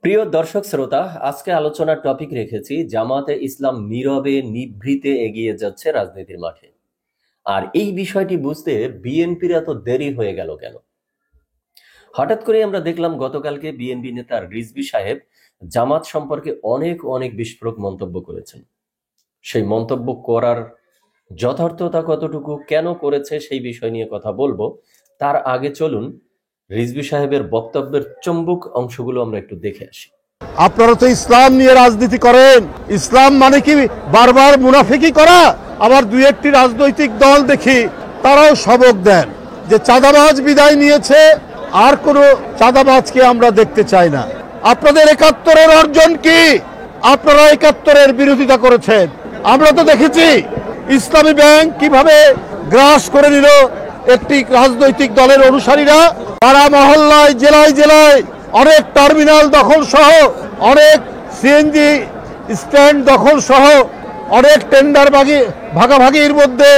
প্রিয় দর্শক শ্রোতা, আজকে আলোচনার টপিক রেখেছি জামাতে ইসলাম নীরবে নিভৃতে এগিয়ে যাচ্ছে রাজনীতির মাঠে। আর এই বিষয়টি বুঝতে বিএনপির এত দেরি হয়ে গেল কেন? হঠাৎ করে আমরা দেখলাম গতকালকে বিএনপি নেতা রিজভী সাহেব জামাত সম্পর্কে অনেক অনেক বিস্ফোরক মন্তব্য করেছেন। সেই মন্তব্য করার যথার্থতা কতটুকু, কেন করেছে সেই বিষয় নিয়ে কথা বলবো। তার আগে চলুন রিজভী সাহেবের বক্তব্যের চম্বুক অংশগুলো আমরা একটু দেখে আসি। আপনারা তো ইসলাম নিয়ে রাজনীতি করেন। ইসলাম মানে কি বারবার মুনাফিকি করা? আবার দুই একটি রাজনৈতিক দল দেখি তারাও সবক দেন যে চাঁদাবাজ বিদায় নিয়েছে, আর কোনো চাঁদাবাজকে আমরা দেখতে চাই না। আপনাদের ৭১-এর অর্জন কি? আপনারা ৭১-এর বিরোধিতা করেছেন। আমরা তো দেখেছি ইসলামী ব্যাংক কিভাবে গ্রাস করে নিল একটি রাজনৈতিক দলের অনুসারীরা। পাড়া মহল্লায়, জেলায় জেলায় অনেক টার্মিনাল দখল সহ, অনেক সিএনজি স্ট্যান্ড দখল সহ, অনেক টেন্ডার ভাগাভাগির মধ্যে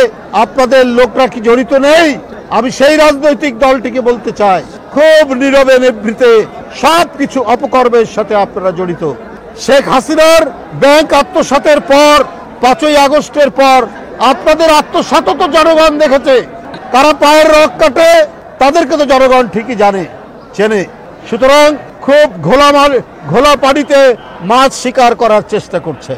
আপনাদের লোকরা কি জড়িত নেই? আমি সেই রাজনৈতিক দলটিকে বলতে চাই, খুব নীরবে নিভৃতে সব কিছু অপকর্মের সাথে আপনারা জড়িত। শেখ হাসিনার ব্যাংক আত্মসাতের পর, ৫ই আগস্টের পর আপনাদের আত্মসাতও তো জনগণ দেখেছে। তারা পায়ের রক কাটে, তাদেরকে তো জনগণ ঠিকই চেনে। সুতরাং খুব ঘোলা পানিতে মাছ শিকার করার চেষ্টা করছে।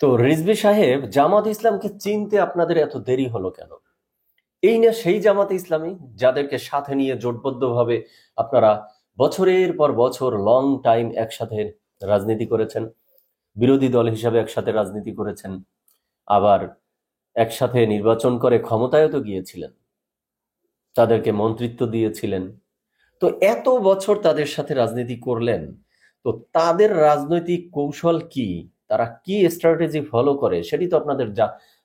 তো রিজভী সাহেব, জামাত ইসলামকে চিনতে আপনাদের এত দেরি হলো কেন? এই না সেই জামাত ইসলামী যাদেরকে সাথে নিয়ে জোটবদ্ধভাবে আপনারা বছরের পর বছর লং টাইম একসাথে রাজনীতি করেছেন, বিরোধী দল হিসাবে একসাথে রাজনীতি করেছেন, আবার একসাথে নির্বাচন করে ক্ষমতায়ও তো গিয়েছিলেন, তাদেরকে মন্ত্রিত্ব দিয়েছিলেন। তো এত বছর তাদের সাথে রাজনীতি করলেন, তো তাদের রাজনৈতিক কৌশল কি, তারা কি স্ট্র্যাটেজি ফলো করে সেটি তো আপনাদের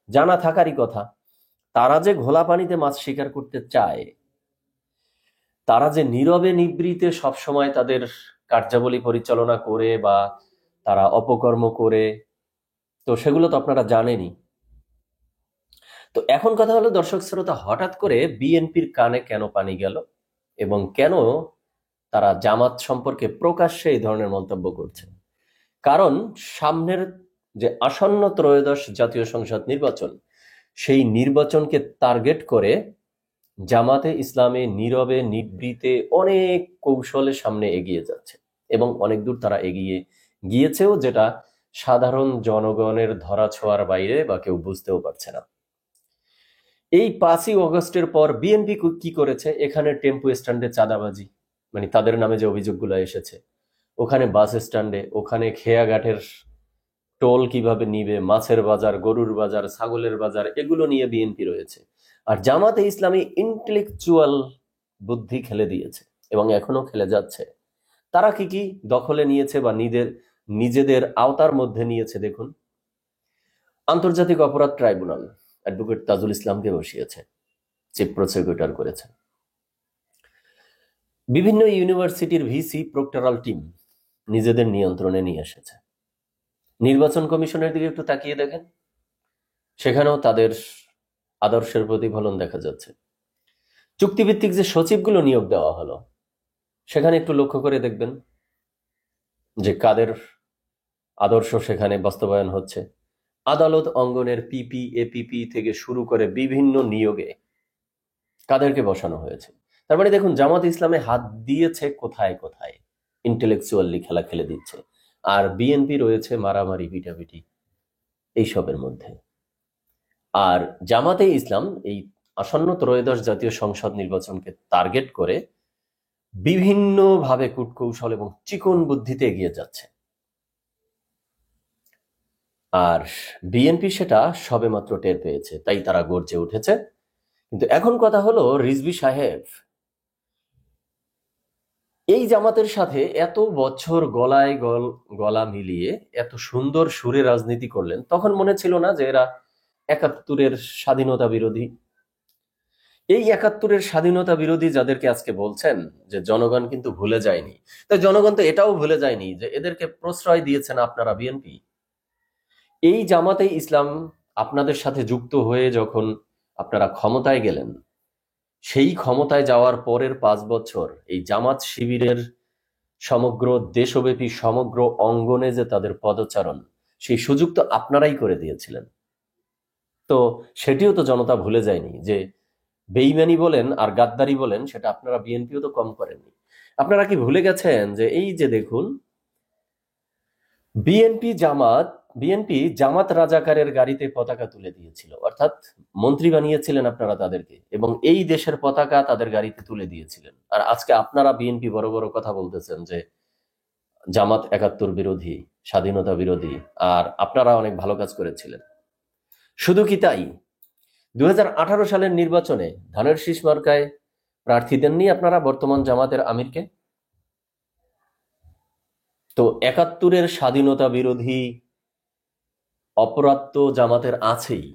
জানা থাকারই কথা। তারা যে ঘোলা পানিতে মাছ শিকার করতে চায়, তারা যে নীরবে নিভৃতে সবসময় তাদের কার্যাবলী পরিচালনা করে বা তারা অপকর্ম করে, তো সেগুলো তো আপনারা জানেনই। তো এখন কথা হলো দর্শক শ্রোতা, হঠাৎ করে বিএনপির কানে কেন পানি গেল এবং কেন তারা জামাত সম্পর্কে প্রকাশ্যে এই ধরনের মন্তব্য করছে? কারণ সামনের যে আসন্ন ত্রয়োদশ জাতীয় সংসদ নির্বাচন, সেই নির্বাচনকে টার্গেট করে জামাতে ইসলামে নীরবে নিভৃতে অনেক কৌশলে সামনে এগিয়ে যাচ্ছে এবং অনেক দূর তারা এগিয়ে গিয়েছেও, যেটা সাধারণ জনগণের ধরাছোঁয়ার বাইরে বা কেউ বুঝতেও পারছে না। এই 5ই অগস্টের পর বিএনপি কি করেছে? এখানে টেম্পো স্ট্যান্ডে চাঁদাবাজি, মানে তাদের নামে যে অভিযোগগুলো এসেছে, ওখানে বাস স্ট্যান্ডে, ওখানে খেয়াঘাটের টোল কিভাবে নিবে, মাছের বাজার, গরুর বাজার, ছাগলের বাজার, এগুলো নিয়ে বিএনপি রয়েছে। আর জামাতে ইসলামী ইন্টেলেকচুয়াল বুদ্ধি খেলে দিয়েছে এবং এখনো খেলে যাচ্ছে। তারা কি কি দখলে নিয়েছে বা নিজেদের আওতার মধ্যে নিয়েছে দেখুন। আন্তর্জাতিক অপরাধ ট্রাইব্যুনাল অ্যাডভোকেট তাজুল ইসলামকে বসিয়েছে, চিফ প্রসিকিউটর করেছে। বিভিন্ন ইউনিভার্সিটির ভিসি প্রক্টরাল টিম নিজেদের নিয়ন্ত্রণে নিয়ে এসেছে। নির্বাচন কমিশনের দিকে একটু তাকিয়ে দেখেন, সেখানেও তাদের আদর্শের প্রতিফলন দেখা যাচ্ছে। চুক্তিভিত্তিক যে সচিবগুলো নিয়োগ দেওয়া হলো, সেখানে একটু লক্ষ্য করে দেখবেন যে কাদের আদর্শ সেখানে বাস্তবায়ন হচ্ছে। আদালত অঙ্গনের পিপি, এপিপি থেকে শুরু করে বিভিন্ন নিয়োগে কাদেরকে বসানো হয়েছে। তার মানে দেখুন, জামাত ইসলামে হাত দিয়েছে কোথায় কোথায়, ইন্টেলেকচুয়ালি খেলা খেলে দিচ্ছে। আর বিএনপি রয়েছে মারামারি, পিটাপিটি এইসবের মধ্যে। আর জামাতে ইসলাম এই আসন্ন ত্রয়োদশ জাতীয় সংসদ নির্বাচনকে টার্গেট করে বিভিন্নভাবে কূটকৌশল এবং চিকন বুদ্ধিতে এগিয়ে যাচ্ছে। আর বিএনপি সেটা সবেমাত্র টের পেয়েছে, তাই তারা গর্জে উঠেছে। কিন্তু এখন কথা হলো, রিজভী সাহেব এই জামাতের সাথে এত বছর গলায় গলা মিলিয়ে এত সুন্দর সুরে রাজনীতি করলেন, তখন মনে ছিল না যে এরা ৭১-এর স্বাধীনতা বিরোধী? এই ৭১-এর স্বাধীনতা বিরোধী যাদেরকে আজকে বলছেন যে জনগণ কিন্তু ভুলে যায়নি, তো জনগণ তো এটাও ভুলে যায়নি যে এদেরকে প্রশ্রয় দিয়েছেন আপনারা বিএনপি। এই জামাতে ইসলাম আপনাদের সাথে যুক্ত হয়ে যখন আপনারা ক্ষমতায় গেলেন, সেই ক্ষমতায় যাওয়ার পরের 5 বছর এই জামাত শিবিরের সমগ্র দেশব্যাপী সমগ্র অঙ্গনে যে তাদের পদচারণ, সেই সুযোগ তো আপনারাই করে দিয়েছিলেন। তো সেটিও তো জনতা ভুলে যায়নি যে বেইমানি বলেন আর গাদ্দারি বলেন, সেটা আপনারা বিএনপিও তো কম করেননি। আপনারা কি ভুলে গেছেন যে এই যে দেখুন, বিএনপি জামাত রাজাকারের গাড়িতে পতাকা তুলে দিয়েছিল, অর্থাৎ মন্ত্রী বানিয়েছিলেন আপনারা তাদেরকে, এবং এই দেশের পতাকা তাদের গাড়িতে তুলে দিয়েছিলেন। আর আজকে আপনারা বিএনপি বড় বড় কথা বলতেছেন যে জামাত 71 বিরোধী, স্বাধীনতা বিরোধী, আর আপনারা অনেক ভালো কাজ করেছিলেন। শুধু কি তাই, 2018 সালের নির্বাচনে ধানের শীষ মার্কায় প্রার্থী দেননি আপনারা বর্তমান জামাতের আমিরকে? তো 71-এর স্বাধীনতা বিরোধী অপরাধ তো জামাতের আছেই,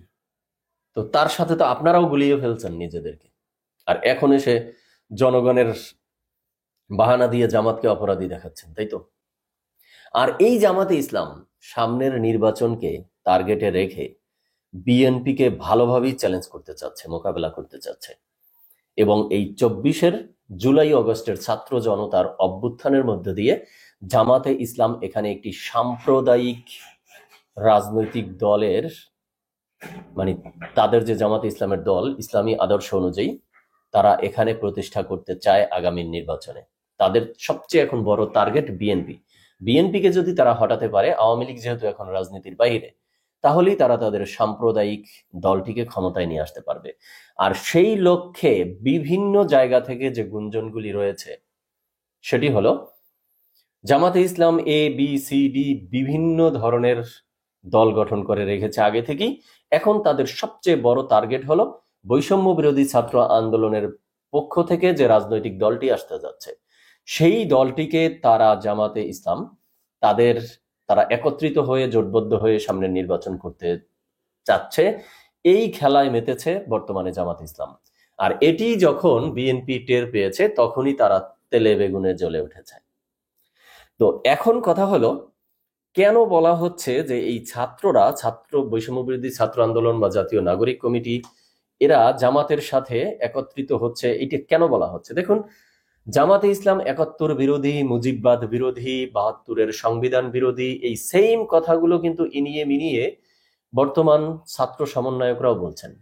তো তার সাথে তো আপনারাও গুলিয়ে ফেলছেন নিজেদেরকে। আর এখন এসে জনগণের বাহানা দিয়ে জামাতকে অপরাধী দেখাচ্ছেন, তাই তো? আর এই জামাতে ইসলাম সামনের নির্বাচনকে টার্গেটে রেখে বিএনপিকে ভালোভাবেই চ্যালেঞ্জ করতে চাচ্ছে, মোকাবেলা করতে চাচ্ছে। এবং এই 24-এর জুলাই অগস্টের ছাত্র জনতার অভ্যুত্থানের মধ্যে দিয়ে জামাতে ইসলাম এখানে একটি সাম্প্রদায়িক রাজনৈতিক দলের, মানে তাদের যে জামাতে ইসলামের দল, ইসলামী আদর্শ অনুযায়ী তারা এখানে প্রতিষ্ঠা করতে চায় আগামী নির্বাচনে। তাদের সবচেয়ে এখন বড় টার্গেট বিএনপিকে যদি তারা হটাতে পারে, আওয়ামী লীগ যেহেতু এখন রাজনীতির বাইরে, তাহলেই তারা তাদের সাম্প্রদায়িক দলটিকে ক্ষমতায় নিয়ে আসতে পারবে। আর সেই লক্ষ্যে বিভিন্ন জায়গা থেকে যে গুঞ্জনগুলি রয়েছে, সেটি হলো জামাতে ইসলাম এ বি সি ডি বিভিন্ন ধরনের দল গঠন করে রেখেছে আগে থেকেই। এখন তাদের সবচেয়ে বড় টার্গেট হলো বৈষম্য বিরোধী ছাত্র আন্দোলনের পক্ষ থেকে যে রাজনৈতিক দলটি আসতে যাচ্ছে, সেই দলটিকে তারা জামাতে ইসলাম তারা একত্রিত হয়ে জোটবদ্ধ হয়ে সামনের নির্বাচন করতে চাচ্ছে। এই খেলায় মেতেছে বর্তমানে জামাত ইসলাম। আর এটি যখন বিএনপি টের পেয়েছে, তখনই তারা তেলে বেগুনে জ্বলে উঠেছে। তো এখন কথা হলো, কেন বলা হচ্ছে যে এই ছাত্র বৈষম্য বিরোধী ছাত্র আন্দোলন বা জাতীয় নাগরিক কমিটি এরা জামাতের সাথে একত্রিত হচ্ছে, এটা কেন বলা হচ্ছে? দেখুন, জামাতে ইসলাম 71 বিরোধী, মুজিববাদ বিরোধী, 72-এর সংবিধান বিরোধী, এই সেম কথাগুলো কিন্তু ইনিয়ে মিনিয়ে বর্তমান ছাত্র সমন্বয়করাও বলছেন।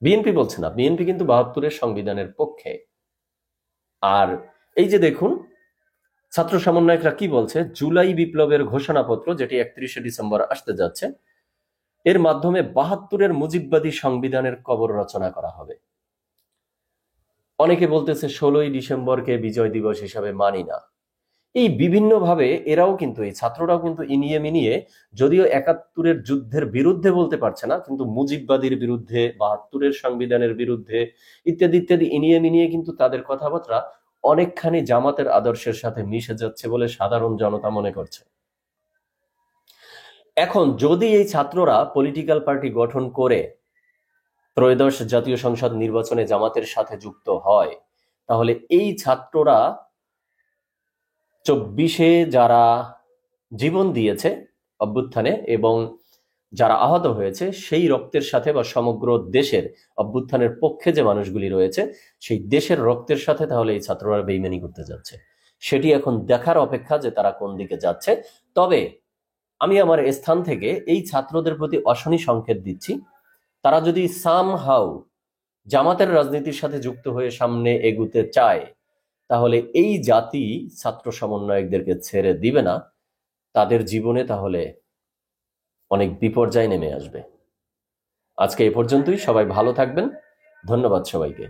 বিএনপি বলছে না, বিএনপি কিন্তু 72-এর সংবিধানের পক্ষে। আর এই যে দেখুন, ছাত্র সমন্বয়করা কি বলছে, জুলাই বিপ্লবের ঘোষণাপত্র যেটি 31শে ডিসেম্বর আসতে যাচ্ছে, এর মাধ্যমে 72-এর মুজিববাদী সংবিধানের কবর রচনা করা হবে। অনেকে বলতেছে 16ই ডিসেম্বরকে বিজয় দিবস হিসাবে মানি না। এই বিভিন্ন ভাবে এরাও কিন্তু, এই ছাত্ররাও কিন্তু ইনিয়ে মিনিয়ে, যদিও 71-এর যুদ্ধের বিরুদ্ধে বলতে পারছে না, কিন্তু মুজিববাদীর বিরুদ্ধে, 72-এর সংবিধানের বিরুদ্ধে ইত্যাদি ইত্যাদি ইনিয়ে মিনিয়ে কিন্তু তাদের কথাবার্তা অনেকখানি জামাতের আদর্শের সাথে মিশে যাচ্ছে বলে সাধারণ জনতা মনে করছে। এখন যদি এই ছাত্ররা পলিটিক্যাল পার্টি গঠন করে ত্রয়োদশ জাতীয় সংসদ নির্বাচনে জামাতের সাথে যুক্ত হয়, তাহলে এই ছাত্ররা 24-এ যারা জীবন দিয়েছে অভ্যুত্থানে এবং যারা আহত হয়েছে, সেই রক্তের সাথে বা সমগ্র দেশের অভ্যুত্থানের পক্ষে যে মানুষগুলি রয়েছে, সেই দেশের রক্তের সাথে তাহলে এই ছাত্ররা বেইমানি করতে যাচ্ছে। সেটি এখন দেখার অপেক্ষা যে তারা কোন দিকে যাচ্ছে। তবে আমি আমার স্থান থেকে এই ছাত্রদের প্রতি অশনি সংকেত দিচ্ছি, তারা যদি সামহাউ জামাতের রাজনীতির সাথে যুক্ত হয়ে সামনে এগুতে চায়, তাহলে এই জাতি ছাত্র সমন্বয়কদেরকে ছেড়ে দিবে না। তাদের জীবনে তাহলে অনেক বিপর্যয় নেমে আসবে। আজকে এ পর্যন্তই। সবাই ভালো থাকবেন। ধন্যবাদ সবাইকে।